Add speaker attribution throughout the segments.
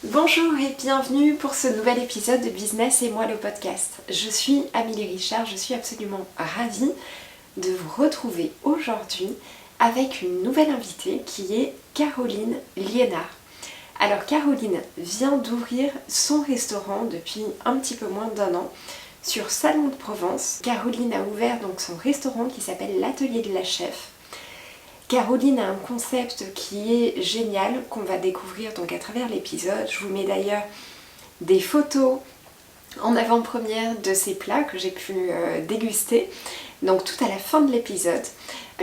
Speaker 1: Bonjour et bienvenue pour ce nouvel épisode de Business et moi le podcast. Je suis Amélie Richard, je suis absolument ravie de vous retrouver aujourd'hui avec une nouvelle invitée qui est Caroline Liénard. Alors Caroline vient d'ouvrir son restaurant depuis un petit peu moins d'1 an sur Salon de Provence. Caroline a ouvert donc son restaurant qui s'appelle l'Atelier de la Chef. Caroline a un concept qui est génial, qu'on va découvrir donc à travers l'épisode. Je vous mets d'ailleurs des photos en avant-première de ces plats que j'ai pu déguster, donc tout à la fin de l'épisode.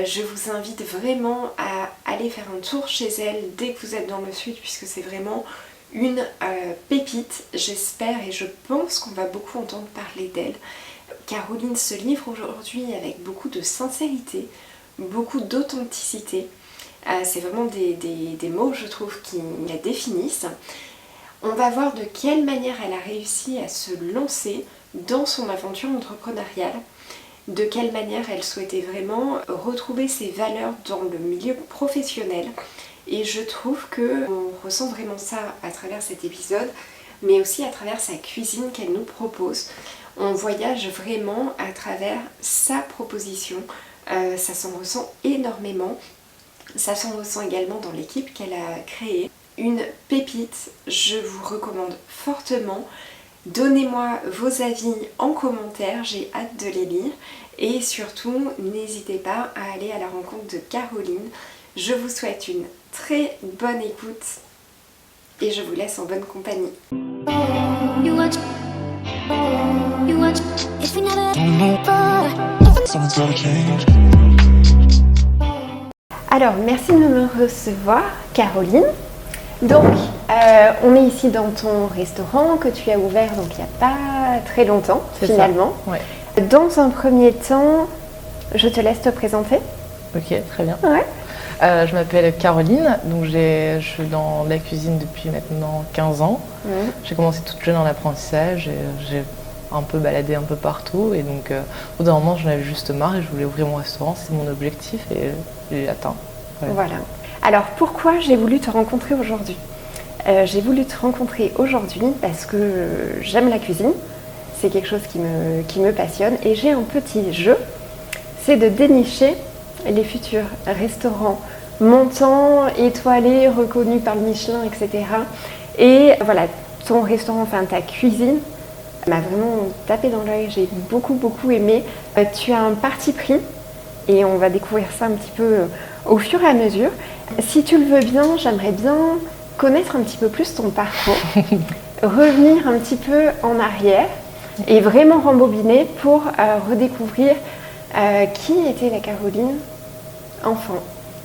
Speaker 1: Je vous invite vraiment à aller faire un tour chez elle dès que vous êtes dans le sud, puisque c'est vraiment une pépite, j'espère, et je pense qu'on va beaucoup entendre parler d'elle. Caroline se livre aujourd'hui avec beaucoup de sincérité, beaucoup d'authenticité. C'est vraiment des mots, je trouve, qui la définissent. On va voir de quelle manière elle a réussi à se lancer dans son aventure entrepreneuriale, de quelle manière elle souhaitait vraiment retrouver ses valeurs dans le milieu professionnel. Et je trouve qu'on ressent vraiment ça à travers cet épisode, mais aussi à travers sa cuisine qu'elle nous propose. On voyage vraiment à travers sa proposition. Ça s'en ressent énormément, ça s'en ressent également dans l'équipe qu'elle a créée. Une pépite, je vous recommande fortement. Donnez-moi vos avis en commentaire, j'ai hâte de les lire. Et surtout, n'hésitez pas à aller à la rencontre de Caroline. Je vous souhaite une très bonne écoute et je vous laisse en bonne compagnie. Alors, merci de me recevoir, Caroline. Donc, on est ici dans ton restaurant que tu as ouvert donc il n'y a pas très longtemps,
Speaker 2: C'est
Speaker 1: finalement.
Speaker 2: Ça, ouais.
Speaker 1: Dans un premier temps, je te laisse te présenter.
Speaker 2: Ok, très bien.
Speaker 1: Ouais.
Speaker 2: Je m'appelle Caroline, donc je suis dans la cuisine depuis maintenant 15 ans. J'ai commencé toute jeune en apprentissage et j'ai un peu baladé un peu partout. Et donc, au bout d'un moment, j'en avais juste marre et je voulais ouvrir mon restaurant. C'est mon objectif et je l'ai atteint.
Speaker 1: Voilà. Alors, pourquoi j'ai voulu te rencontrer aujourd'hui ? J'ai voulu te rencontrer aujourd'hui parce que j'aime la cuisine. C'est quelque chose qui me passionne. Et j'ai un petit jeu, c'est de dénicher les futurs restaurants montants, étoilés, reconnus par le Michelin, etc. Et voilà, ton restaurant, enfin ta cuisine, m'a vraiment tapé dans l'œil. J'ai beaucoup aimé. Tu as un parti pris et on va découvrir ça un petit peu au fur et à mesure. Si tu le veux bien, j'aimerais bien connaître un petit peu plus ton parcours, revenir un petit peu en arrière et vraiment rembobiner pour redécouvrir qui était la Caroline enfant.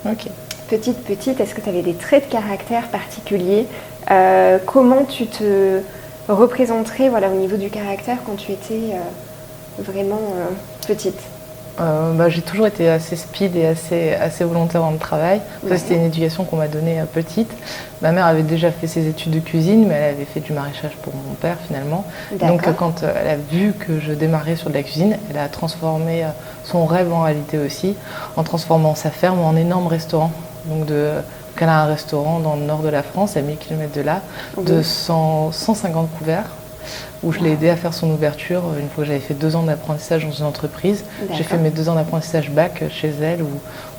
Speaker 2: Ok.
Speaker 1: Petite, est-ce que tu avais des traits de caractère particuliers ? Comment tu te représenterais au niveau du caractère quand tu étais vraiment petite ?
Speaker 2: J'ai toujours été assez speed et assez volontaire dans le travail. Ça, c'était une éducation qu'on m'a donnée petite. Ma mère avait déjà fait ses études de cuisine, mais elle avait fait du maraîchage pour mon père finalement. Donc quand elle a vu que je démarrais sur de la cuisine, elle a transformé son rêve en réalité aussi, en transformant sa ferme en énorme restaurant. Donc elle a un restaurant dans le nord de la France, à 1000 km de là, de 150 couverts, où je l'ai aidé à faire son ouverture une fois que j'avais fait 2 ans d'apprentissage dans une entreprise. J'ai fait mes 2 ans d'apprentissage bac chez elle, où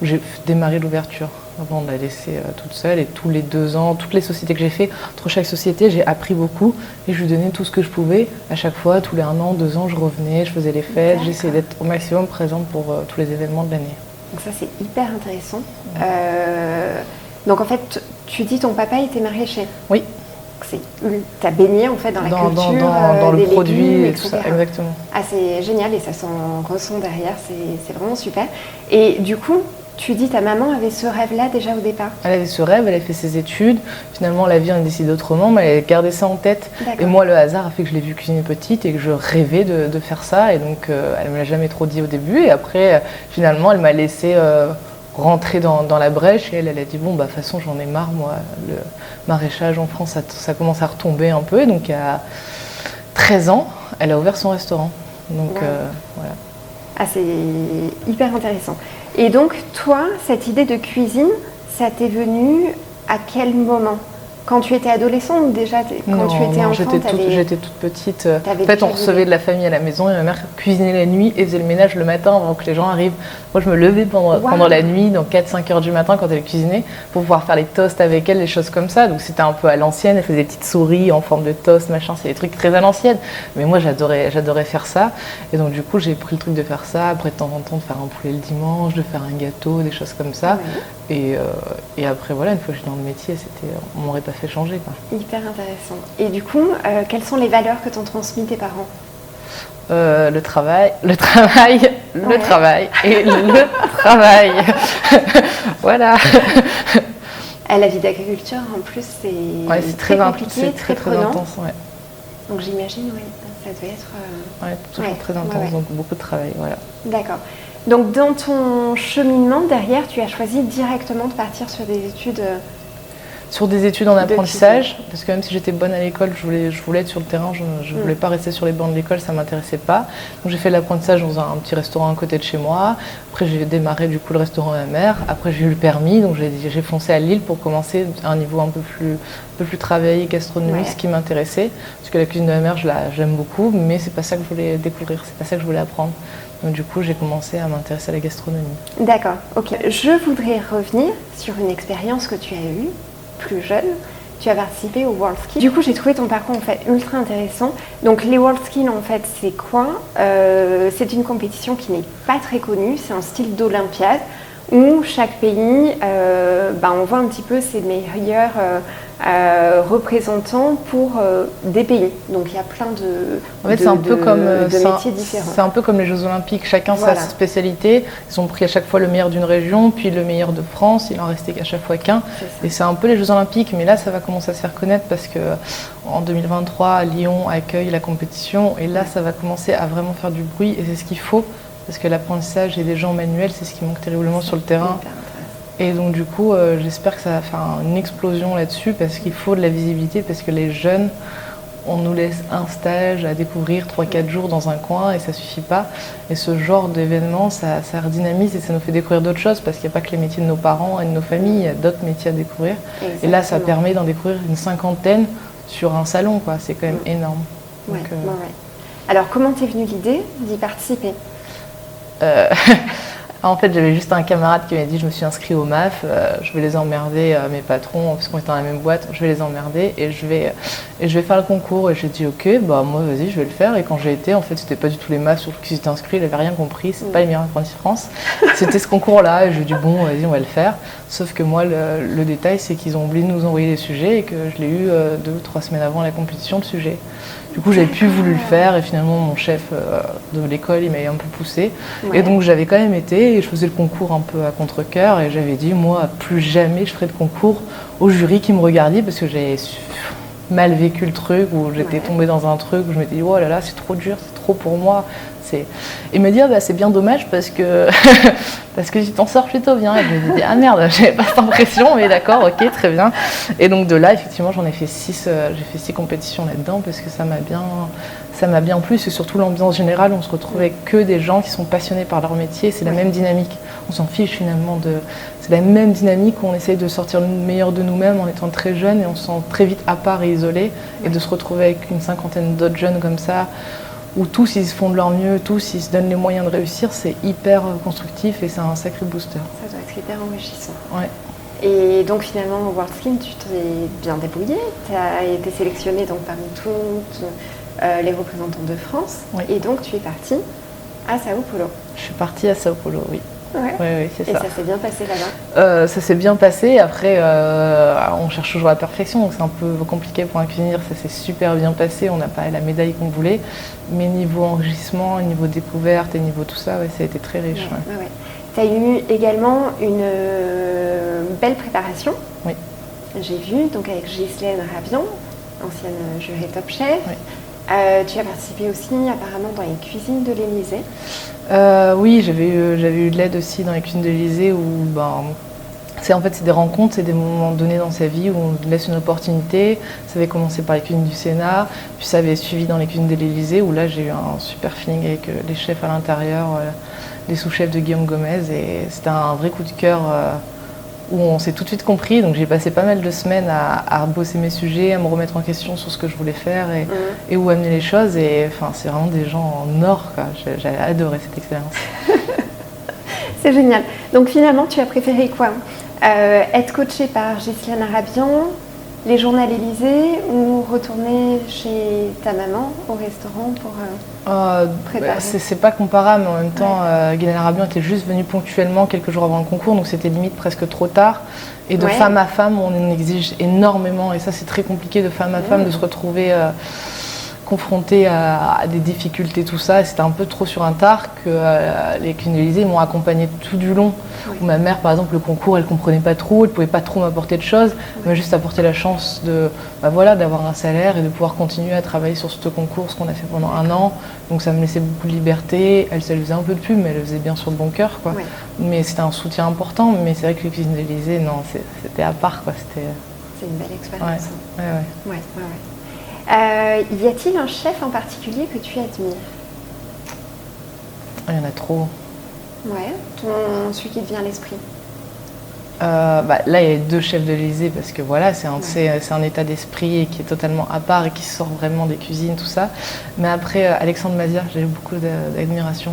Speaker 2: j'ai démarré l'ouverture. Avant de la laisser toute seule, et tous les 2 ans, toutes les sociétés que j'ai fait, entre chaque société, j'ai appris beaucoup et je lui donnais tout ce que je pouvais. À chaque fois, tous les 1 an, 2 ans, je revenais, je faisais les fêtes, j'essayais d'être au maximum présente pour tous les événements de l'année.
Speaker 1: Donc ça, c'est hyper intéressant. Donc en fait, tu dis ton papa était maraîcher.
Speaker 2: Oui.
Speaker 1: Tu as baigné en fait dans la culture,
Speaker 2: dans le produit
Speaker 1: légumes,
Speaker 2: et tout ça, exactement.
Speaker 1: Ah, c'est génial et ça s'en ressent derrière, c'est vraiment super. Et du coup, tu dis ta maman avait ce rêve-là déjà au départ ?
Speaker 2: Elle avait ce rêve, elle a fait ses études. Finalement, la vie en a décidé autrement, mais elle a gardé ça en tête. Et moi, le hasard a fait que je l'ai vue cuisiner petite et que je rêvais de faire ça. Et donc, elle ne me l'a jamais trop dit au début. Et après, finalement, elle m'a laissé rentrer dans la brèche et elle a dit bon de toute façon j'en ai marre, moi le maraîchage en France ça commence à retomber un peu, et donc à 13 ans elle a ouvert son restaurant, donc voilà.
Speaker 1: Ah, c'est hyper intéressant. Et donc toi, cette idée de cuisine, ça t'est venu à quel moment ? Quand tu étais adolescente ou déjà quand tu étais enfant,
Speaker 2: j'étais toute petite. En fait, on recevait de la famille à la maison et ma mère cuisinait la nuit et faisait le ménage le matin avant que les gens arrivent. Moi, je me levais pendant la nuit, donc 4-5 heures du matin quand elle cuisinait, pour pouvoir faire les toasts avec elle, les choses comme ça. Donc c'était un peu à l'ancienne, elle faisait des petites souris en forme de toast, machin, c'est des trucs très à l'ancienne. Mais moi, j'adorais faire ça. Et donc du coup, j'ai pris le truc de faire ça, après de temps en temps de faire un poulet le dimanche, de faire un gâteau, des choses comme ça. Ouais. Et après, voilà, une fois que je suis dans le métier, on m'aurait pas fait changer, quoi.
Speaker 1: Hyper intéressant. Et du coup, quelles sont les valeurs que t'ont transmis tes parents ?
Speaker 2: Le travail et le travail. Voilà.
Speaker 1: La vie d'agriculture, en plus, c'est très compliqué,
Speaker 2: c'est très
Speaker 1: prenant.
Speaker 2: Intense, ouais.
Speaker 1: Donc j'imagine, ça devait être...
Speaker 2: toujours très intense, donc beaucoup de travail, voilà.
Speaker 1: D'accord. Donc dans ton cheminement, derrière, tu as choisi directement de partir sur des études...
Speaker 2: Sur des études en apprentissage, parce que même si j'étais bonne à l'école, je voulais être sur le terrain, je ne voulais pas rester sur les bancs de l'école, ça ne m'intéressait pas. Donc j'ai fait l'apprentissage dans un petit restaurant à côté de chez moi. Après j'ai démarré du coup le restaurant à ma mère. Après j'ai eu le permis, donc j'ai foncé à Lille pour commencer à un niveau un peu plus travaillé, gastronomique, ce qui m'intéressait. Parce que la cuisine de ma mère, j'aime beaucoup, mais c'est pas ça que je voulais découvrir, c'est pas ça que je voulais apprendre. Donc du coup, j'ai commencé à m'intéresser à la gastronomie.
Speaker 1: D'accord, ok. Je voudrais revenir sur une expérience que tu as eue plus jeune. Tu as participé au WorldSkills. Du coup, j'ai trouvé ton parcours en fait ultra intéressant. Donc les WorldSkills, en fait, c'est quoi ? C'est une compétition qui n'est pas très connue. C'est un style d'Olympiade où chaque pays envoie un petit peu ses meilleurs représentants pour des pays. Donc il y a plein de métiers différents.
Speaker 2: C'est un peu comme les Jeux Olympiques, chacun sa spécialité. Ils ont pris à chaque fois le meilleur d'une région, puis le meilleur de France, il en restait qu'à chaque fois qu'un. Et c'est un peu les Jeux Olympiques, mais là ça va commencer à se faire connaître parce que en 2023, Lyon accueille la compétition et là ça va commencer à vraiment faire du bruit et c'est ce qu'il faut. Parce que l'apprentissage et des gens manuels, c'est ce qui manque terriblement sur le terrain. Et donc du coup, j'espère que ça va faire une explosion là-dessus parce qu'il faut de la visibilité, parce que les jeunes, on nous laisse un stage à découvrir 3-4 jours dans un coin et ça suffit pas. Et ce genre d'événement, ça redynamise et ça nous fait découvrir d'autres choses parce qu'il n'y a pas que les métiers de nos parents et de nos familles, il y a d'autres métiers à découvrir. Exactement. Et là, ça permet d'en découvrir une 50aine sur un salon, quoi. C'est quand même énorme.
Speaker 1: Donc, Alors, comment t'es venue l'idée d'y participer ?
Speaker 2: En fait, j'avais juste un camarade qui m'a dit je me suis inscrit au MAF, je vais les emmerder, mes patrons, parce qu'on était dans la même boîte, je vais les emmerder et je vais faire le concours. Et j'ai dit ok, bah moi vas-y, je vais le faire. Et quand j'ai été, en fait, c'était pas du tout les MAF sur qui s'étaient inscrits, il avait rien compris, c'est pas les meilleurs apprentis de France. C'était ce concours-là et je lui ai dit bon, vas-y, on va le faire. Sauf que moi, le détail, c'est qu'ils ont oublié de nous envoyer les sujets et que je l'ai eu 2 ou 3 semaines avant la compétition, le sujet. Du coup, j'avais plus voulu le faire et finalement, mon chef de l'école, il m'avait un peu poussé. Ouais. Et donc, j'avais quand même été et je faisais le concours un peu à contre-cœur et j'avais dit, moi, plus jamais je ferai de concours au jury qui me regardait parce que j'avais mal vécu le truc ou j'étais tombée dans un truc où je m'étais dit, oh là là, c'est trop dur, c'est trop pour moi. Et me dire, c'est bien dommage parce que tu t'en sors plutôt bien. Et je me dis, ah merde, j'avais pas cette impression, mais d'accord, ok, très bien. Et donc de là, effectivement, j'en ai fait 6, j'ai fait 6 compétitions là-dedans parce que ça m'a bien plu. C'est surtout l'ambiance générale, on se retrouve avec que des gens qui sont passionnés par leur métier, c'est la même dynamique. On s'en fiche finalement c'est la même dynamique où on essaye de sortir le meilleur de nous-mêmes en étant très jeunes et on se sent très vite à part et isolé. Et de se retrouver avec une 50aine d'autres jeunes comme ça, où tous ils se font de leur mieux, tous ils se donnent les moyens de réussir, c'est hyper constructif et c'est un sacré booster. Ça doit être hyper enrichissant. Ouais. Et donc finalement au WorldSkills, tu t'es bien débrouillée, tu as été sélectionnée donc parmi toutes les représentants de France, oui. Et donc tu es partie à Sao Paulo. Je suis partie à Sao Paulo, oui. Ouais. Oui, c'est ça. Et ça s'est bien passé là-bas ? Ça s'est bien passé. Après, on cherche toujours la perfection, donc c'est un peu compliqué pour un cuisinier. Ça s'est super bien passé. On n'a pas la médaille qu'on voulait. Mais niveau enrichissement, niveau découverte et niveau tout ça, ça a été très riche. Ouais. Ouais. Tu as eu également une belle préparation. Oui. J'ai vu, donc avec Ghislaine Ravian, ancienne jurée Top Chef. Oui. Tu as participé aussi apparemment dans les cuisines de l'Élysée. Oui, j'avais eu de l'aide aussi dans les cuisines de l'Élysée où c'est des rencontres, c'est des moments donnés dans sa vie où on laisse une opportunité. Ça avait commencé par les cuisines du Sénat, puis ça avait suivi dans les cuisines de l'Élysée où là j'ai eu un super feeling avec les chefs à l'intérieur, les sous-chefs de Guillaume Gomez et c'était un vrai coup de cœur où on s'est tout de suite compris. Donc j'ai passé pas mal de semaines à bosser mes sujets, à me remettre en question sur ce que je voulais faire et où amener les choses. Et enfin, c'est vraiment des gens en or, quoi. J'ai adoré cette expérience.
Speaker 1: C'est génial. Donc finalement, tu as préféré quoi? Être coachée par Ghislaine Arabian, les journaux à l'Élysée ou retourner chez ta maman au restaurant pour préparer?
Speaker 2: C'est pas comparable, mais en même temps, Ghislaine Arabian était juste venue ponctuellement quelques jours avant le concours, donc c'était limite presque trop tard. Et de femme à femme, on en exige énormément, et ça c'est très compliqué de femme à femme de se retrouver confrontée à des difficultés, tout ça. Et c'était un peu trop sur un tard que les cuisines de l'Élysée m'ont accompagnée tout du long. Où ma mère, par exemple, le concours, elle comprenait pas trop, elle pouvait pas trop m'apporter de choses, elle m'a juste apporté la chance d'avoir un salaire et de pouvoir continuer à travailler sur ce concours, ce qu'on a fait pendant 1 an. Donc ça me laissait beaucoup de liberté. Elle faisait un peu de pub, mais elle le faisait bien sur le bon cœur, quoi. Ouais. Mais c'était un soutien important. Mais c'est vrai que les cuisines de l'Élysée, non, c'était à part, quoi.
Speaker 1: C'est une belle expérience.
Speaker 2: Ouais.
Speaker 1: Y a-t-il un chef en particulier que tu admires?
Speaker 2: Il y en a trop.
Speaker 1: Ouais, celui qui te vient à l'esprit.
Speaker 2: Là, il y a 2 chefs de l'Élysée parce que voilà, c'est un état d'esprit qui est totalement à part et qui sort vraiment des cuisines, tout ça. Mais après, Alexandre Mazières, j'ai eu beaucoup d'admiration.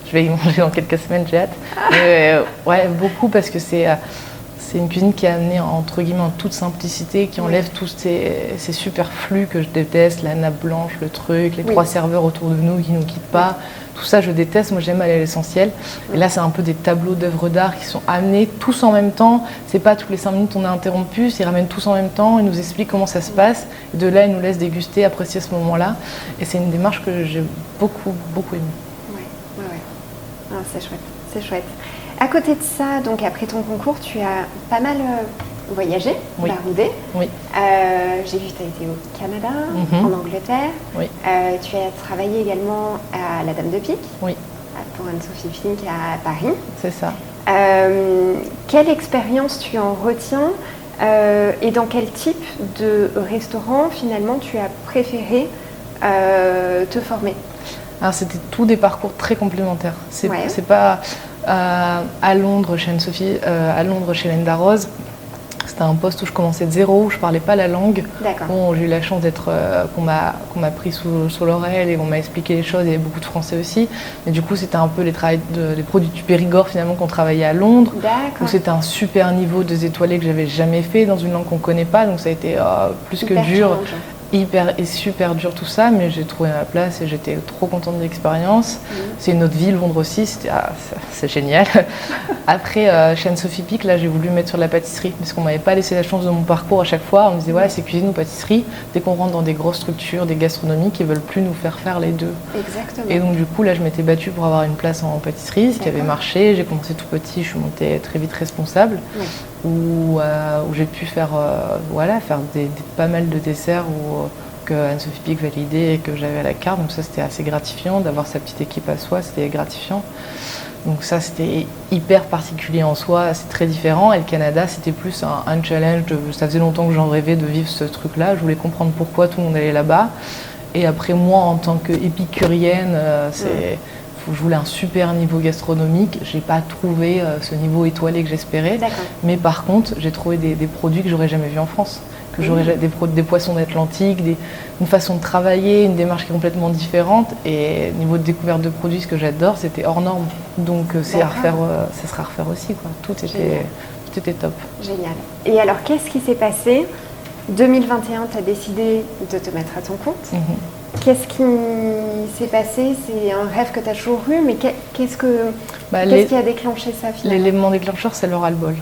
Speaker 2: Je vais y manger dans quelques semaines, j'ai hâte. Ouais, beaucoup parce que c'est une cuisine qui est amenée entre guillemets en toute simplicité, qui enlève tous ces superflus que je déteste, la nappe blanche, le truc, les 3 serveurs autour de nous qui nous quittent pas. Tout ça, je déteste. Moi, j'aime aller à l'essentiel. Et là, c'est un peu des tableaux d'œuvres d'art qui sont amenés tous en même temps. C'est pas toutes les 5 minutes on est interrompu. Ils ramènent tous en même temps. Ils nous expliquent comment ça se passe. Et de là, ils nous laissent déguster, apprécier ce moment-là. Et c'est une démarche que j'ai beaucoup, beaucoup aimée.
Speaker 1: Ouais. Ah, c'est chouette. C'est chouette. À côté de ça, donc après ton concours, tu as pas mal voyagé, baroudé.
Speaker 2: Oui.
Speaker 1: J'ai vu que tu as été au Canada, en Angleterre.
Speaker 2: Oui.
Speaker 1: Tu as travaillé également à la Dame de Pique.
Speaker 2: Oui.
Speaker 1: Pour Anne-Sophie Fink à Paris.
Speaker 2: C'est ça.
Speaker 1: Quelle expérience tu en retiens et dans quel type de restaurant finalement tu as préféré te former?
Speaker 2: Alors c'était tous des parcours très complémentaires. C'est pas à Londres chez Anne-Sophie, à Londres chez Linda Rose. C'était un poste où je commençais de zéro, où je parlais pas la langue. Bon, j'ai eu la chance d'être qu'on m'a pris sous l'oreille et qu'on m'a expliqué les choses. Il y avait beaucoup de Français aussi. Mais du coup, c'était un peu les produits du Périgord finalement qu'on travaillait à Londres. Où c'était un super niveau de étoilés que j'avais jamais fait dans une langue qu'on connaît pas. Donc ça a été plus que dur. Hyper et super dur tout ça, mais j'ai trouvé ma place et j'étais trop contente de l'expérience. C'est une autre ville, Londres aussi, c'est génial. Après, chez Anne-Sophie Pic, là j'ai voulu mettre sur la pâtisserie, parce qu'on m'avait pas laissé la chance de mon parcours à chaque fois. On me disait voilà, c'est cuisine ou pâtisserie. Dès qu'on rentre dans des grosses structures, des gastronomiques, ils veulent plus nous faire les deux.
Speaker 1: Exactement.
Speaker 2: Et donc du coup là je m'étais battue pour avoir une place en pâtisserie, ce qui avait marché. J'ai commencé tout petit, je suis montée très vite responsable. Où j'ai pu faire pas mal de desserts que Anne-Sophie Pic validait et que j'avais à la carte. Donc ça, c'était assez gratifiant d'avoir sa petite équipe à soi, c'était gratifiant. Donc ça, c'était hyper particulier en soi, c'est très différent. Et le Canada, c'était plus un challenge. Ça faisait longtemps que j'en rêvais de vivre ce truc-là. Je voulais comprendre pourquoi tout le monde allait là-bas. Et après, moi, en tant qu'épicurienne, je voulais un super niveau gastronomique. Je n'ai pas trouvé ce niveau étoilé que j'espérais. Mais par contre, j'ai trouvé des produits que j'aurais jamais vus en France. Des poissons d'Atlantique, une façon de travailler, une démarche qui est complètement différente. Et niveau de découverte de produits, ce que j'adore, c'était hors norme. Donc ça sera à refaire aussi, quoi. Tout était top.
Speaker 1: Génial. Et alors, qu'est-ce qui s'est passé? 2021, tu as décidé de te mettre à ton compte. Qu'est-ce qui s'est passé? C'est un rêve que tu as toujours eu, mais qu'est-ce qui a déclenché ça finalement?
Speaker 2: L'élément déclencheur, c'est le ras-le-bol.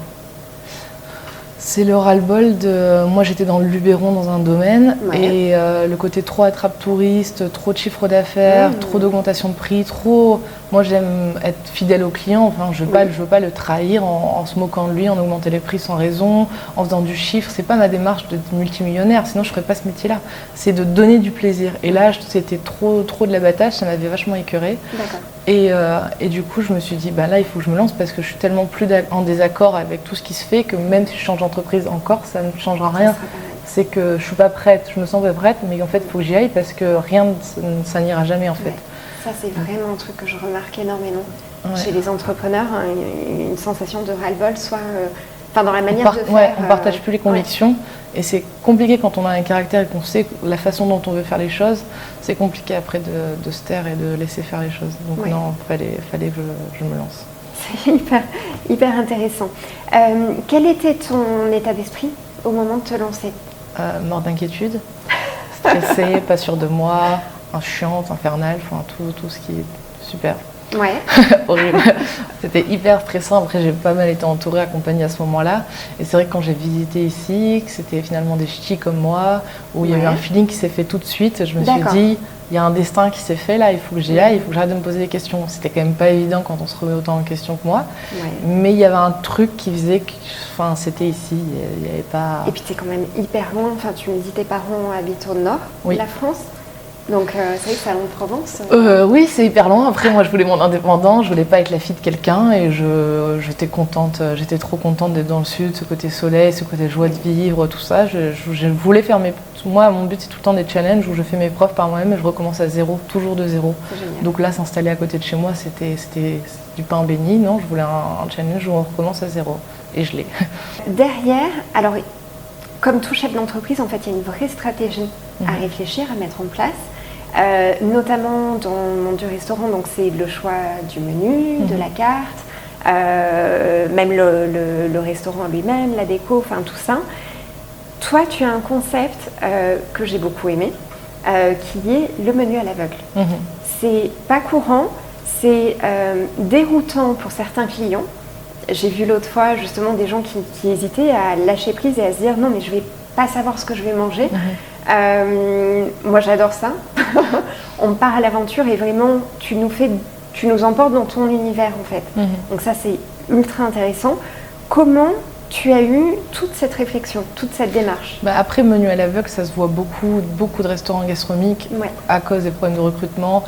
Speaker 2: C'est le ras-le-bol de... Moi, j'étais dans le Luberon dans un domaine et le côté trop attrape touriste, trop de chiffre d'affaires, trop d'augmentation de prix, trop... Moi, j'aime être fidèle au client. Enfin, je veux pas le trahir en se moquant de lui, en augmentant les prix sans raison, en faisant du chiffre. C'est pas ma démarche de multimillionnaire, sinon je ferais pas ce métier-là. C'est de donner du plaisir. Et là, c'était trop de l'abattage, ça m'avait vachement écœurée. Et du coup, je me suis dit, là, il faut que je me lance parce que je suis tellement plus en désaccord avec tout ce qui se fait que même si je change d'entreprise encore, ça ne changera rien. C'est que je suis pas prête, je me sens pas prête, mais en fait, il faut que j'y aille parce que rien, ça n'ira jamais en fait.
Speaker 1: Ça, c'est vraiment un truc que je remarque énormément chez les entrepreneurs, une sensation de ras-le-bol, soit Enfin, dans la manière de faire.
Speaker 2: Ouais, on partage plus les convictions. Et c'est compliqué quand on a un caractère et qu'on sait la façon dont on veut faire les choses. C'est compliqué après de se taire et de laisser faire les choses. Donc non, fallait que je me lance.
Speaker 1: C'est hyper intéressant. Quel était ton état d'esprit au moment de te lancer?
Speaker 2: Mort d'inquiétude, stressée, pas sûre de moi, chiante, infernale, enfin tout ce qui est super.
Speaker 1: Ouais.
Speaker 2: Horrible. C'était hyper stressant. Après, j'ai pas mal été entourée, accompagnée à ce moment-là. Et c'est vrai que quand j'ai visité ici, que c'était finalement des ch'tis comme moi, où il y a eu un feeling qui s'est fait tout de suite, je me suis dit, il y a un destin qui s'est fait là, il faut que j'y aille, il faut que j'arrête de me poser des questions. C'était quand même pas évident quand on se remet autant en question que moi. Ouais. Mais il y avait un truc qui faisait que c'était ici, il n'y avait pas...
Speaker 1: Et puis tu es quand même hyper loin. Enfin, tu me dis tes parents habitent au nord de la France. Donc c'est vrai que c'est à Lons-Provence.
Speaker 2: Oui, c'est hyper loin. Après, moi, je voulais mon indépendance. Je voulais pas être la fille de quelqu'un. Et j'étais contente. J'étais trop contente d'être dans le sud, ce côté soleil, ce côté joie de vivre, tout ça. Je voulais faire Moi, mon but, c'est tout le temps des challenges où je fais mes preuves par moi-même et je recommence à zéro, toujours de zéro. Donc là, s'installer à côté de chez moi, c'était du pain béni. Non, je voulais un challenge où on recommence à zéro. Et je l'ai.
Speaker 1: Derrière, alors, comme tout chef d'entreprise, en fait, il y a une vraie stratégie à réfléchir, à mettre en place. Notamment dans le monde du restaurant, donc c'est le choix du menu, de la carte, même le restaurant lui-même, la déco, enfin tout ça. Toi, tu as un concept que j'ai beaucoup aimé, qui est le menu à l'aveugle. C'est pas courant, c'est déroutant pour certains clients. J'ai vu l'autre fois justement des gens qui hésitaient à lâcher prise et à se dire non mais je vais pas savoir ce que je vais manger. Moi j'adore ça. On part à l'aventure et vraiment tu nous emportes dans ton univers en fait. Donc ça c'est ultra intéressant. Comment tu as eu toute cette réflexion, toute cette démarche?
Speaker 2: Après menu à l'aveugle, ça se voit beaucoup de restaurants gastronomiques à cause des problèmes de recrutement.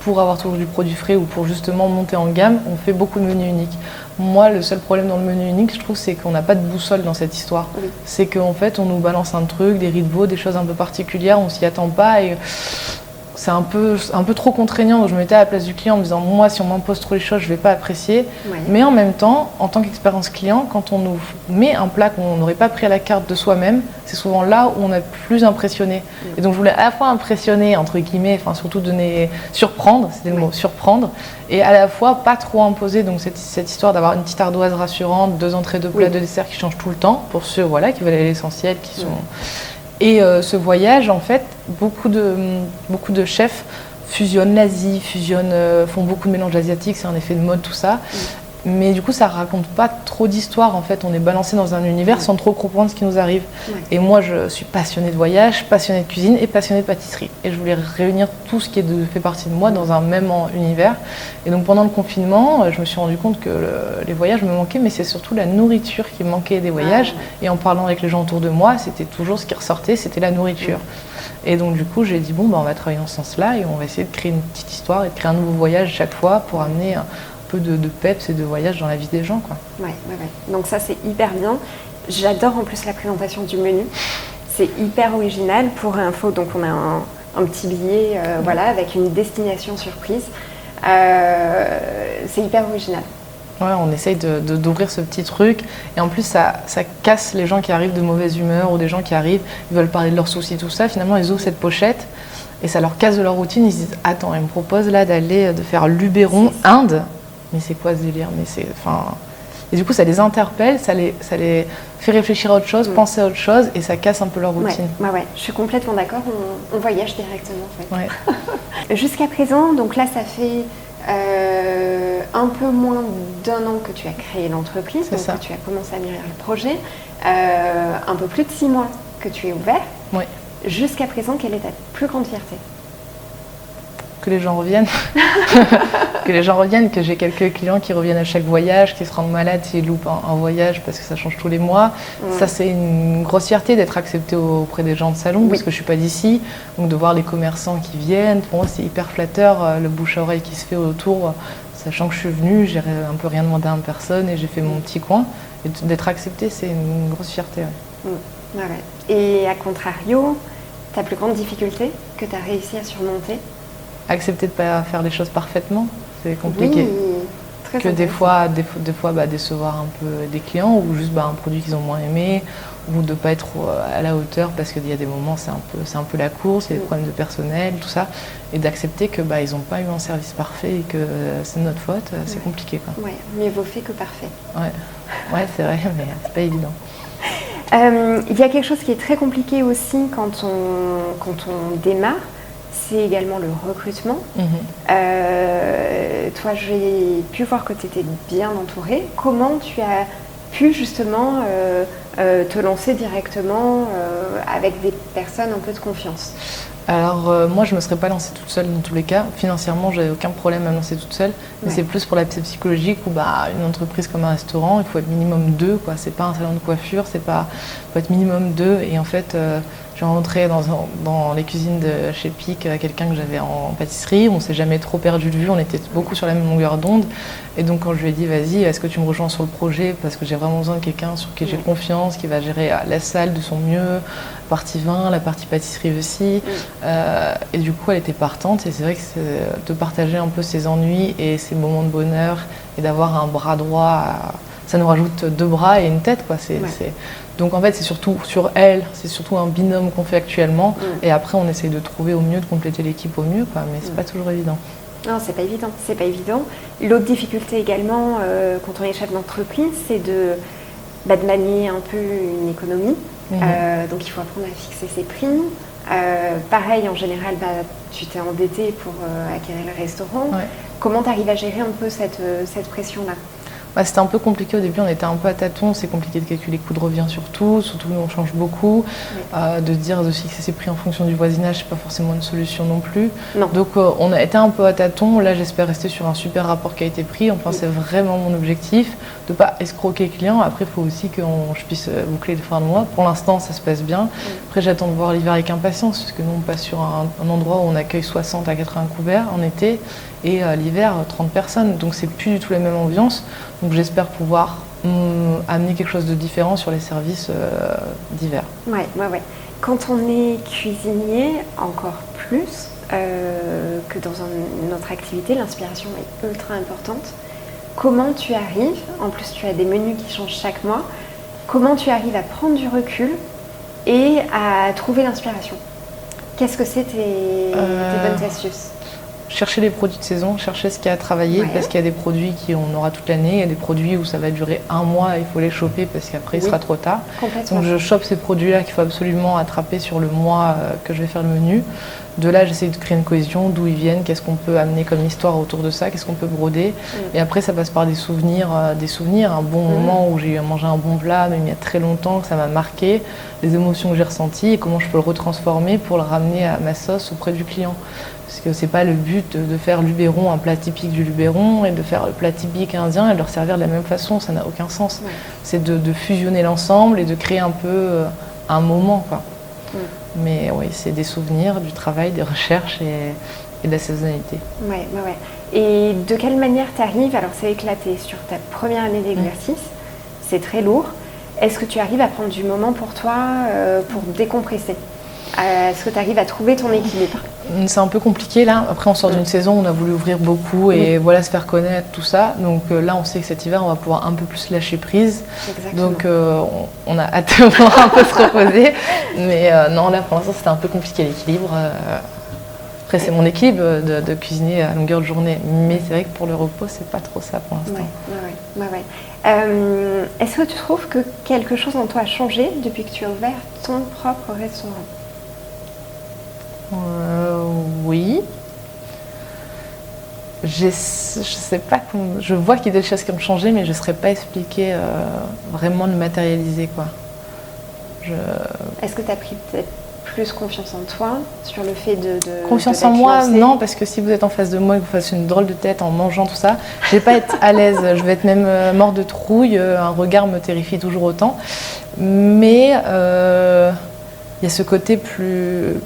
Speaker 2: Pour avoir toujours du produit frais ou pour justement monter en gamme, on fait beaucoup de menus uniques. Moi, le seul problème dans le menu unique, je trouve, c'est qu'on n'a pas de boussole dans cette histoire. C'est qu'en fait, on nous balance un truc, des riz de veau, des choses un peu particulières, on s'y attend pas et c'est un peu trop contraignant. Donc je me mettais à la place du client en me disant, moi, si on m'impose trop les choses, je vais pas apprécier. Mais en même temps, en tant qu'expérience client, quand on nous met un plat qu'on n'aurait pas pris à la carte de soi-même, c'est souvent là où on est plus impressionné. Et donc je voulais à la fois impressionner, entre guillemets, enfin surtout surprendre, c'était le mot, surprendre, et à la fois pas trop imposer. Donc cette histoire d'avoir une petite ardoise rassurante, 2 entrées, 2 plats, 2 desserts qui changent tout le temps, pour ceux qui veulent aller à l'essentiel, qui sont... Et ce voyage, en fait, beaucoup de chefs fusionnent l'Asie, font beaucoup de mélanges asiatiques, c'est un effet de mode, tout ça. Mais du coup, ça raconte pas trop d'histoire. En fait, on est balancé dans un univers sans trop comprendre ce qui nous arrive. Et moi, je suis passionnée de voyage, passionnée de cuisine et passionnée de pâtisserie. Et je voulais réunir tout ce qui fait partie de moi dans un même univers. Et donc, pendant le confinement, je me suis rendu compte que les voyages me manquaient, mais c'est surtout la nourriture qui me manquait des voyages. Et en parlant avec les gens autour de moi, c'était toujours ce qui ressortait, c'était la nourriture. Et donc, du coup, j'ai dit, on va travailler dans ce sens-là et on va essayer de créer une petite histoire et de créer un nouveau voyage chaque fois pour amener de peps et de voyage dans la vie des gens, quoi. Ouais.
Speaker 1: Donc ça c'est hyper bien. J'adore en plus la présentation du menu. C'est hyper original. Pour info, donc on a un petit billet avec une destination surprise. C'est hyper original.
Speaker 2: Ouais, on essaye d'ouvrir ce petit truc et en plus ça casse les gens qui arrivent de mauvaise humeur ou des gens qui arrivent, ils veulent parler de leurs soucis, tout ça. Finalement ils ouvrent cette pochette et ça leur casse de leur routine. Ils se disent attends, ils me proposent là de faire Luberon, Inde. Mais c'est quoi ce délire? Et du coup, ça les interpelle, ça les fait réfléchir à autre chose, penser à autre chose, et ça casse un peu leur routine.
Speaker 1: Ouais, je suis complètement d'accord. On voyage directement, en fait. Jusqu'à présent, donc là, ça fait un peu moins d'1 an que tu as créé l'entreprise, donc que tu as commencé à mûrir le projet. Un peu plus de 6 mois que tu es ouvert.
Speaker 2: Oui.
Speaker 1: Jusqu'à présent, quelle est ta plus grande fierté?
Speaker 2: Que les gens reviennent. Que j'ai quelques clients qui reviennent à chaque voyage, qui se rendent malades s'ils loupent un voyage parce que ça change tous les mois. Ça, c'est une grosse fierté d'être acceptée auprès des gens de salon parce que je ne suis pas d'ici. Donc de voir les commerçants qui viennent, pour moi, c'est hyper flatteur. Le bouche à oreille qui se fait autour, sachant que je suis venue, j'ai un peu rien demandé à personne et j'ai fait mon petit coin. Et d'être acceptée, c'est une grosse fierté.
Speaker 1: Et à contrario, ta plus grande difficulté que tu as réussi à surmonter?
Speaker 2: Accepter de ne pas faire les choses parfaitement, c'est compliqué. que des fois décevoir un peu des clients ou juste un produit qu'ils ont moins aimé ou de ne pas être à la hauteur parce qu'il y a des moments c'est un peu la course, il y a des problèmes de personnel, tout ça, et d'accepter que ils n'ont pas eu un service parfait et que c'est de notre faute, c'est compliqué quoi.
Speaker 1: Ouais, mieux vaut fait que parfait.
Speaker 2: Ouais, c'est vrai, mais c'est pas évident.
Speaker 1: Il y a quelque chose qui est très compliqué aussi quand on démarre, c'est également le recrutement. Toi, j'ai pu voir que tu étais bien entourée. Comment tu as pu justement te lancer directement avec des personnes un peu de confiance?
Speaker 2: Alors moi je me serais pas lancée toute seule dans tous les cas. Financièrement j'avais aucun problème à me lancer toute seule. Mais c'est plus pour l'aspect psychologique où une entreprise comme un restaurant, il faut être minimum 2 quoi. C'est pas un salon de coiffure, il faut être minimum 2. Et en fait j'ai rentré dans les cuisines de chez Pic quelqu'un que j'avais en pâtisserie. On s'est jamais trop perdu de vue, on était beaucoup sur la même longueur d'onde. Et donc quand je lui ai dit vas-y, est-ce que tu me rejoins sur le projet parce que j'ai vraiment besoin de quelqu'un sur qui j'ai confiance, qui va gérer la salle de son mieux, la partie vin, la partie pâtisserie aussi. Et du coup elle était partante et c'est vrai que de partager un peu ses ennuis et ses moments de bonheur et d'avoir un bras droit, ça nous rajoute 2 bras et une tête quoi. Donc en fait c'est surtout sur elle, c'est surtout un binôme qu'on fait actuellement et après on essaye de trouver au mieux, de compléter l'équipe au mieux quoi, mais c'est pas toujours évident.
Speaker 1: Non, c'est pas évident. L'autre difficulté également quand on est chef d'entreprise, c'est de manier un peu une économie. Donc il faut apprendre à fixer ses prix. Pareil, en général, tu t'es endetté pour acquérir le restaurant. Comment tu arrives à gérer un peu cette pression-là?
Speaker 2: C'était un peu compliqué au début, on était un peu à tâtons, c'est compliqué de calculer le coût de revient surtout nous on change beaucoup, de fixer ses prix en fonction du voisinage, c'est pas forcément une solution non plus. Donc on a été un peu à tâtons, là j'espère rester sur un super rapport qualité-prix, enfin c'est vraiment mon objectif, de pas escroquer le client, après il faut aussi que je puisse boucler les fins de mois, pour l'instant ça se passe bien, après j'attends de voir l'hiver avec impatience, parce que nous on passe sur un endroit où on accueille 60 à 80 couverts en été, et l'hiver 30 personnes, donc c'est plus du tout la même ambiance. Donc j'espère pouvoir amener quelque chose de différent sur les services d'hiver.
Speaker 1: Ouais. Quand on est cuisinier, encore plus que dans une autre activité, l'inspiration est ultra importante. Comment tu arrives, en plus tu as des menus qui changent chaque mois, comment tu arrives à prendre du recul et à trouver l'inspiration? Qu'est-ce que c'est tes bonnes astuces?
Speaker 2: Chercher les produits de saison, chercher ce qu'il y a à travailler, parce qu'il y a des produits qu'on aura toute l'année, il y a des produits où ça va durer 1 mois et il faut les choper parce qu'après il sera trop tard. Donc je chope ces produits-là qu'il faut absolument attraper sur le mois que je vais faire le menu. De là, j'essaie de créer une cohésion, d'où ils viennent, qu'est-ce qu'on peut amener comme histoire autour de ça, qu'est-ce qu'on peut broder. Et après, ça passe par des souvenirs, un bon moment où j'ai mangé un bon plat, même il y a très longtemps, que ça m'a marqué, les émotions que j'ai ressenties et comment je peux le retransformer pour le ramener à ma sauce auprès du client. Parce que c'est pas le but de faire Luberon, un plat typique du Luberon, et de faire le plat typique indien et de leur servir de la même façon, ça n'a aucun sens. C'est de fusionner l'ensemble et de créer un peu un moment, quoi. Mais oui, c'est des souvenirs, du travail, des recherches et de la saisonnalité.
Speaker 1: Ouais. Et de quelle manière tu arrives, alors c'est éclaté sur ta première année d'exercice, c'est très lourd. Est-ce que tu arrives à prendre du moment pour toi, pour décompresser? Est-ce que tu arrives à trouver ton équilibre?
Speaker 2: C'est un peu compliqué là. Après, on sort d'une saison, on a voulu ouvrir beaucoup et se faire connaître, tout ça. Donc là, on sait que cet hiver, on va pouvoir un peu plus lâcher prise.
Speaker 1: Exactement.
Speaker 2: Donc on a hâte de pouvoir un peu se reposer. Mais non, là, pour l'instant, c'était un peu compliqué l'équilibre. Après, c'est mon équilibre de cuisiner à longueur de journée. Mais c'est vrai que pour le repos, c'est pas trop ça pour l'instant.
Speaker 1: Est-ce que tu trouves que quelque chose en toi a changé depuis que tu as ouvert ton propre restaurant?
Speaker 2: Oui. Je sais pas, je vois qu'il y a des choses qui ont changé, mais je ne saurais pas expliquer vraiment le matérialiser, quoi.
Speaker 1: Est-ce que tu as pris peut-être plus confiance en toi sur le fait de
Speaker 2: confiance en moi, non, parce que si vous êtes en face de moi et que vous fassiez une drôle de tête en mangeant tout ça, je vais pas être à l'aise, je vais être même mort de trouille, un regard me terrifie toujours autant. Mais il y a ce côté plus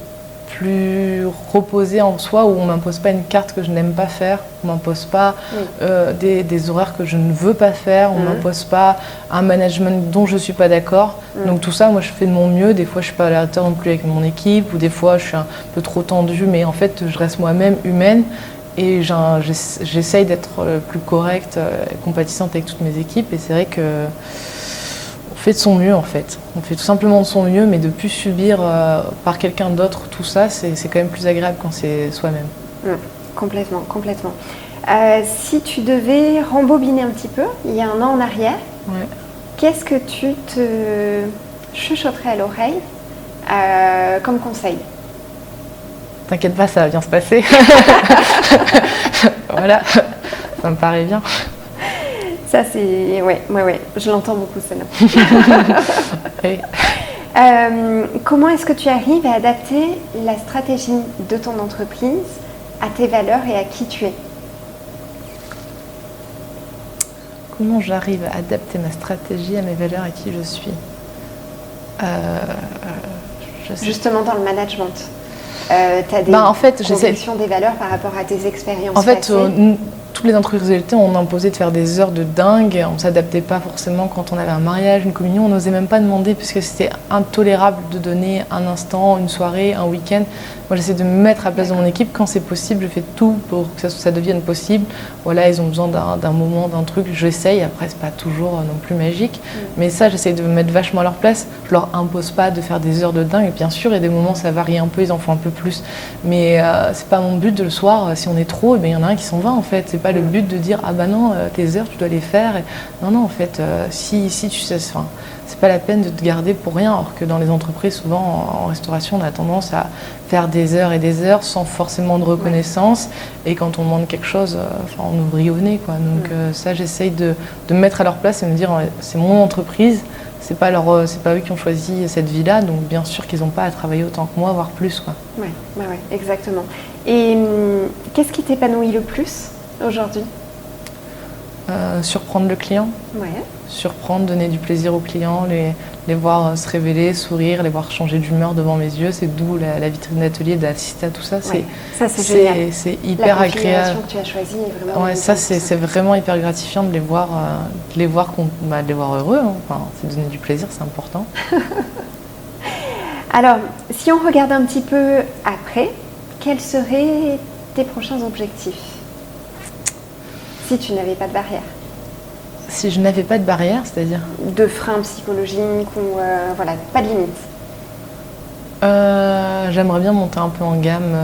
Speaker 2: reposé en soi, où on m'impose pas une carte que je n'aime pas faire, on m'impose pas des horaires que je ne veux pas faire, on m'impose pas un management dont je suis pas d'accord. Donc tout ça, moi je fais de mon mieux. Des fois je suis pas à la hauteur non plus avec mon équipe, ou des fois je suis un peu trop tendue, mais en fait je reste moi-même humaine. Et j'essaye d'être plus correcte et compatissante avec toutes mes équipes. Et c'est vrai que on fait de son mieux en fait. On fait tout simplement de son mieux, mais de plus subir par quelqu'un d'autre tout ça, c'est quand même plus agréable quand c'est soi-même.
Speaker 1: Complètement, complètement. Si tu devais rembobiner un petit peu, il y a un an en arrière, qu'est-ce que tu te chuchoterais à l'oreille comme conseil?
Speaker 2: T'inquiète pas, ça va bien se passer. Voilà, ça me paraît bien.
Speaker 1: Ça, c'est... Ouais, je l'entends beaucoup, celle-là.
Speaker 2: Oui.
Speaker 1: Comment est-ce que tu arrives à adapter la stratégie de ton entreprise à tes valeurs et à qui tu es?
Speaker 2: Comment j'arrive à adapter ma stratégie à mes valeurs et à qui je suis?
Speaker 1: Justement dans le management. Tu as des convictions, des valeurs par rapport à tes expériences passées.
Speaker 2: Toutes les entreprises ont imposé de faire des heures de dingue. On ne s'adaptait pas forcément quand on avait un mariage, une communion. On n'osait même pas demander puisque c'était intolérable de donner un instant, une soirée, un week-end. Moi, j'essaie de me mettre à la place de mon équipe. Quand c'est possible, je fais tout pour que ça devienne possible. Voilà, ils ont besoin d'un moment, d'un truc. J'essaye. Après, c'est pas toujours non plus magique. Mais ça, j'essaie de me mettre vachement à leur place. Je leur impose pas de faire des heures de dingue. Et bien sûr, il y a des moments, ça varie un peu. Ils en font un peu plus. Mais c'est pas mon but de le soir. Si on est trop, il y en a un qui s'en va en fait. C'est pas le but de dire ah bah non, tes heures, tu dois les faire. Non, en fait, si tu sais, c'est pas la peine de te garder pour rien. Alors que dans les entreprises, souvent en restauration, on a tendance à faire des heures et des heures sans forcément de reconnaissance. Et quand on demande quelque chose, on nous brille au nez, quoi. Donc ça, j'essaye de me mettre à leur place et me dire c'est mon entreprise. C'est pas eux qui ont choisi cette vie-là, donc bien sûr qu'ils n'ont pas à travailler autant que moi, voire plus, quoi.
Speaker 1: Ouais, exactement. Et qu'est-ce qui t'épanouit le plus aujourd'hui?
Speaker 2: Surprendre le client. Surprendre, donner du plaisir aux clients, les voir se révéler, sourire, les voir changer d'humeur devant mes yeux. C'est d'où la vitrine d'atelier, d'assister à tout ça.
Speaker 1: C'est génial.
Speaker 2: C'est hyper agréable.
Speaker 1: La configuration que tu as choisie est vraiment...
Speaker 2: ça, c'est vraiment hyper gratifiant de les voir heureux. Hein. Enfin, c'est donner du plaisir, c'est important.
Speaker 1: Alors, si on regarde un petit peu après, quels seraient tes prochains objectifs si tu n'avais pas de barrière?
Speaker 2: Si je n'avais pas de barrière, c'est-à-dire
Speaker 1: de frein psychologique ou pas de limite.
Speaker 2: J'aimerais bien monter un peu en gamme,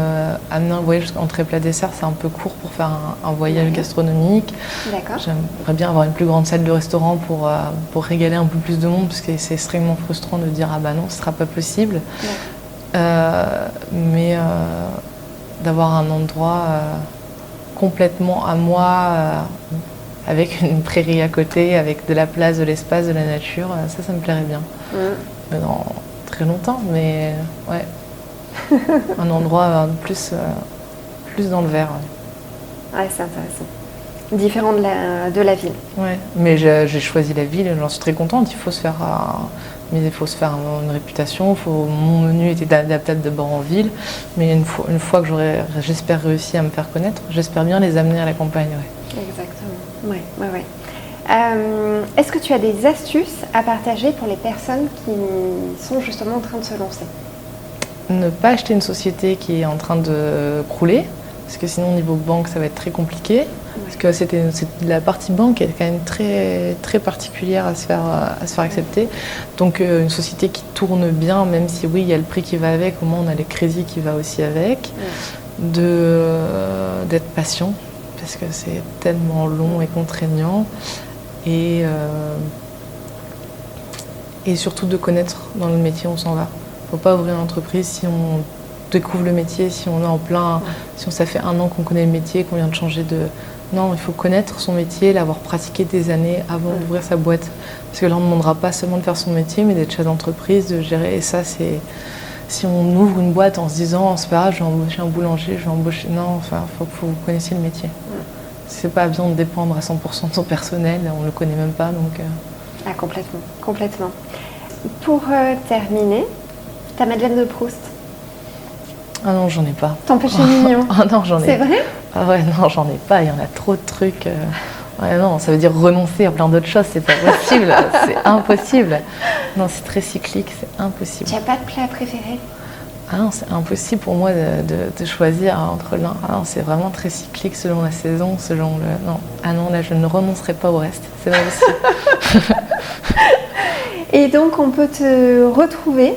Speaker 2: amener un voyage entrée plat dessert, c'est un peu court pour faire un voyage gastronomique.
Speaker 1: D'accord.
Speaker 2: J'aimerais bien avoir une plus grande salle de restaurant pour régaler un peu plus de monde, parce que c'est extrêmement frustrant de dire ah bah non, ce sera pas possible. Mais d'avoir un endroit complètement à moi. Avec une prairie à côté, avec de la place, de l'espace, de la nature, ça me plairait bien. Mais dans très longtemps, mais ouais. Un endroit plus dans le vert.
Speaker 1: Ouais, c'est intéressant. Différent de la ville.
Speaker 2: Ouais, mais j'ai choisi la ville, j'en suis très contente. Il faut se faire une réputation. Mon menu était adaptable d'abord en ville, mais une fois que j'espère réussi à me faire connaître, j'espère bien les amener à la campagne. Ouais.
Speaker 1: Exactement. Ouais. Est-ce que tu as des astuces à partager pour les personnes qui sont justement en train de se lancer?
Speaker 2: Ne pas acheter une société qui est en train de crouler, parce que sinon au niveau banque ça va être très compliqué. Parce que la partie banque est quand même très, très particulière à se faire accepter. Donc une société qui tourne bien, même si oui il y a le prix qui va avec, au moins on a les crédits qui va aussi avec, d'être patient. Parce que c'est tellement long et contraignant, et surtout de connaître dans le métier où on s'en va. Il ne faut pas ouvrir une entreprise si on découvre le métier, si on est en plein, si ça fait 1 an qu'on connaît le métier, qu'on vient de changer de... Non, il faut connaître son métier, l'avoir pratiqué des années avant d'ouvrir sa boîte. Parce que là, on ne demandera pas seulement de faire son métier, mais d'être chef d'entreprise, de gérer, et ça, c'est... Si on ouvre une boîte en se disant c'est pas grave, je vais embaucher un boulanger, je vais embaucher... Non, enfin, faut que vous connaissiez le métier. C'est pas besoin de dépendre à 100% de son personnel, on le connaît même pas, donc...
Speaker 1: Ah, complètement. Pour terminer, ta Madeleine de Proust?
Speaker 2: Ah non, j'en ai pas.
Speaker 1: Ton péché mignon?
Speaker 2: Ah non, j'en ai pas.
Speaker 1: C'est vrai?
Speaker 2: Ah ouais, non, j'en ai pas, il y en a trop de trucs... Ouais, non, ça veut dire renoncer à plein d'autres choses, c'est pas possible, c'est impossible. Non, c'est très cyclique, c'est impossible.
Speaker 1: Tu n'as pas de plat préféré?
Speaker 2: Ah non, c'est impossible pour moi de choisir entre l'un. Ah non, c'est vraiment très cyclique selon la saison, selon le... Non. Ah non, là, je ne renoncerai pas au reste. C'est pas possible.
Speaker 1: Et donc, on peut te retrouver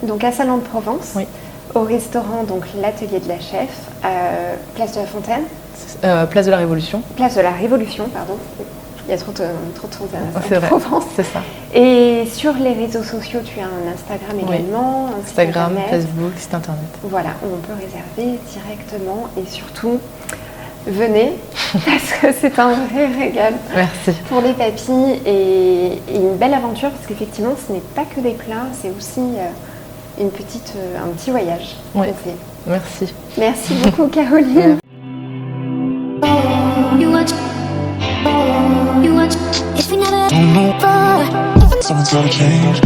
Speaker 1: donc à Salon de Provence,
Speaker 2: oui.
Speaker 1: Au restaurant, donc l'Atelier de la Chef, Place de la Fontaine.
Speaker 2: Place de la Révolution.
Speaker 1: Place de la Révolution, pardon. Il y a trop de Fontaine en Provence.
Speaker 2: C'est ça.
Speaker 1: Et sur les réseaux sociaux, tu as un Instagram également.
Speaker 2: Oui. Instagram, Facebook, site internet.
Speaker 1: Voilà, où on peut réserver directement et surtout, venez parce que c'est un vrai régal.
Speaker 2: Merci.
Speaker 1: Pour les papilles et une belle aventure parce qu'effectivement, ce n'est pas que des plats, c'est aussi un petit voyage.
Speaker 2: Oui. Merci.
Speaker 1: Merci beaucoup, Caroline.
Speaker 3: Don't know, someone's gotta change.